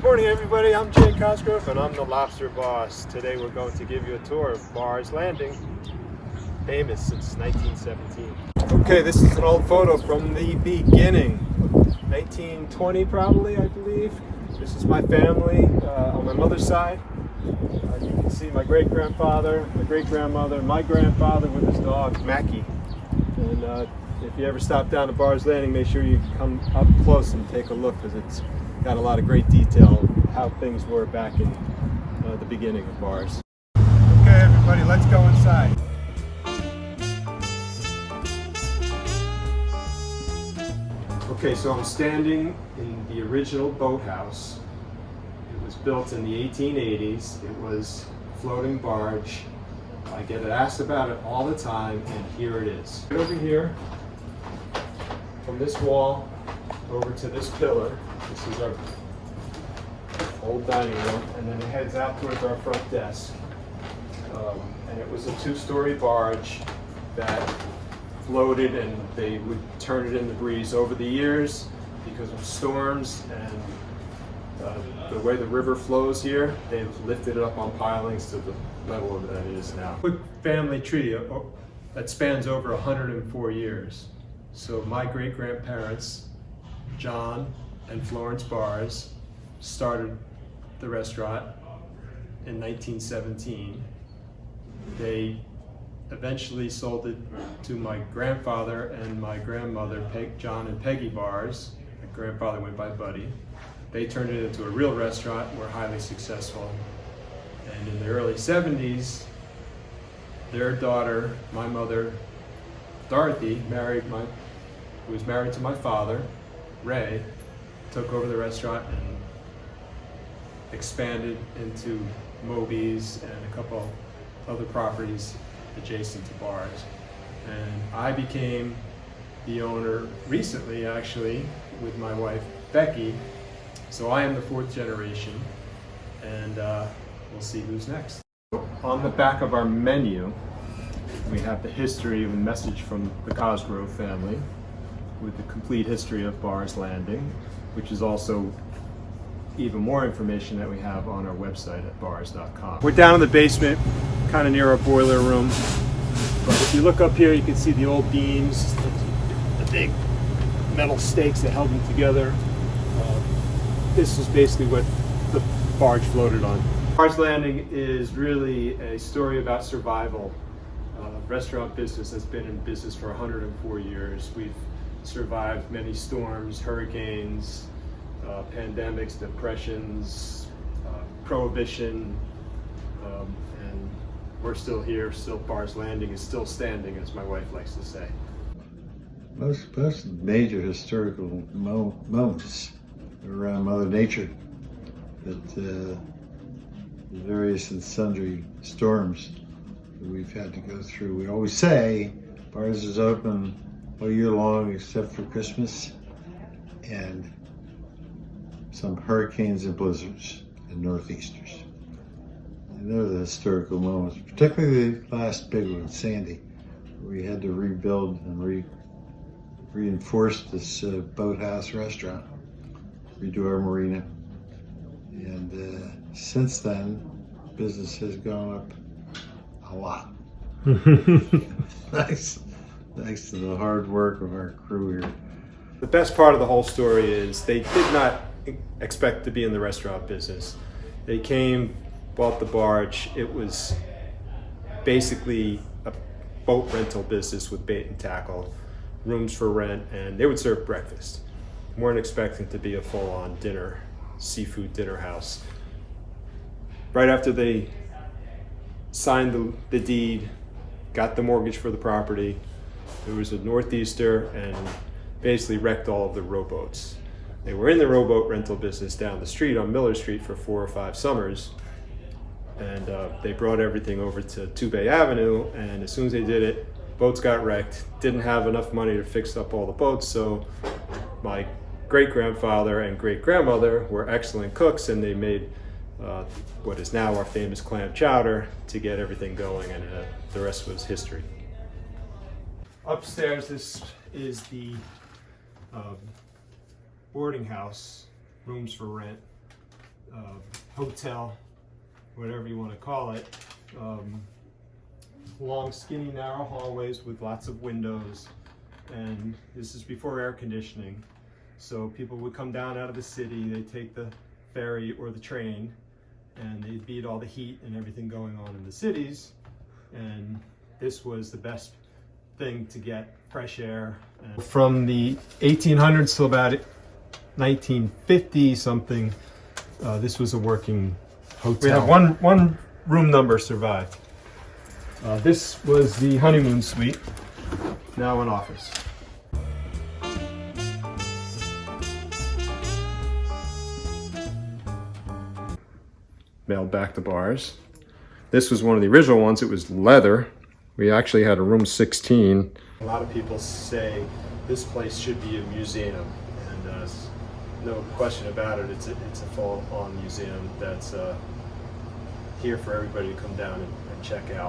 Morning everybody, I'm Jay Cosgrove and I'm the Lobster Boss. Today we're going to give you a tour of Bahrs Landing, famous since 1917. Okay, this is an old photo from the beginning, 1920 probably, I believe. This is my family on my mother's side. You can see my great-grandfather, my great-grandmother, my grandfather with his dog, Mackie. And if you ever stop down to Bahrs Landing, make sure you come up close and take a look because it's got a lot of great detail of how things were back in the beginning of Bahrs. Okay everybody, let's go inside. Okay, so I'm standing in the original boathouse. It was built in the 1880s. It was a floating barge. I get asked about it all the time, and here it is. Right over here, from this wall over to this pillar, this is our old dining room, and then it heads out towards our front desk. And it was a two-story barge that floated, and they would turn it in the breeze. Over the years, because of storms and the way the river flows here, they've lifted it up on pilings to the level that it is now. Quick family tree that spans over 104 years. So my great-grandparents, John and Florence Bahrs, started the restaurant in 1917. They eventually sold it to my grandfather and my grandmother, John and Peggy Bahrs. My grandfather went by Buddy. They turned it into a real restaurant, were highly successful. And in the early 70s, their daughter, my mother, Dorothy, who was married to my father, Ray, took over the restaurant and expanded into Moby's and a couple other properties adjacent to Bahrs. And I became the owner recently, actually, with my wife, Becky. So I am the fourth generation, and we'll see who's next. On the back of our menu, we have the history of a message from the Cosgrove family with the complete history of Bahrs Landing, which is also even more information that we have on our website at bahrs.com. We're down in the basement, kind of near our boiler room. But if you look up here, you can see the old beams, the big metal stakes that held them together. This is basically what the barge floated on. Bahrs Landing is really a story about survival. Restaurant business has been in business for 104 years. We've survived many storms, hurricanes, pandemics, depressions, prohibition, and we're still here. Still, Bahrs Landing is still standing, as my wife likes to say. Most major historical moments around Mother Nature, that the various and sundry storms that we've had to go through. We always say Bahrs is open all year long except for Christmas and some hurricanes and blizzards and northeasters. And they're the historical moments, particularly the last big one, Sandy, where we had to rebuild and reinforce this boathouse restaurant, redo our marina. And since then, business has gone up a lot. Thanks to the hard work of our crew here. The best part of the whole story is they did not expect to be in the restaurant business. They came, bought the barge. It was basically a boat rental business with bait and tackle, rooms for rent, and they would serve breakfast. Weren't expecting to be a full-on dinner, seafood dinner house. Right after they signed the deed, got the mortgage for the property, there was a northeaster and basically wrecked all of the rowboats. They were in the rowboat rental business down the street on Miller Street for 4 or 5 summers, and they brought everything over to Two Bay Avenue, and as soon as they did it, boats got wrecked. Didn't have enough money to fix up all the boats, so my great-grandfather and great-grandmother were excellent cooks, and they made what is now our famous clam chowder to get everything going, and the rest was history. Upstairs, this is the boarding house, rooms for rent. hotel, whatever you want to call it. Long, skinny, narrow hallways with lots of windows, and this is before air conditioning. So people would come down out of the city, they'd take the ferry or the train, and they'd beat all the heat and everything going on in the cities, and this was the best thing to get fresh air. And from the 1800s till about 1950 something, this was a working hotel. We have one room number survived. This was the honeymoon suite, now an office. Mailed back to Bahrs. This was one of the original ones. It was leather. We actually had a room 16. A lot of people say this place should be a museum, and no question about it. It's a full-on museum that's here for everybody to come down and check out.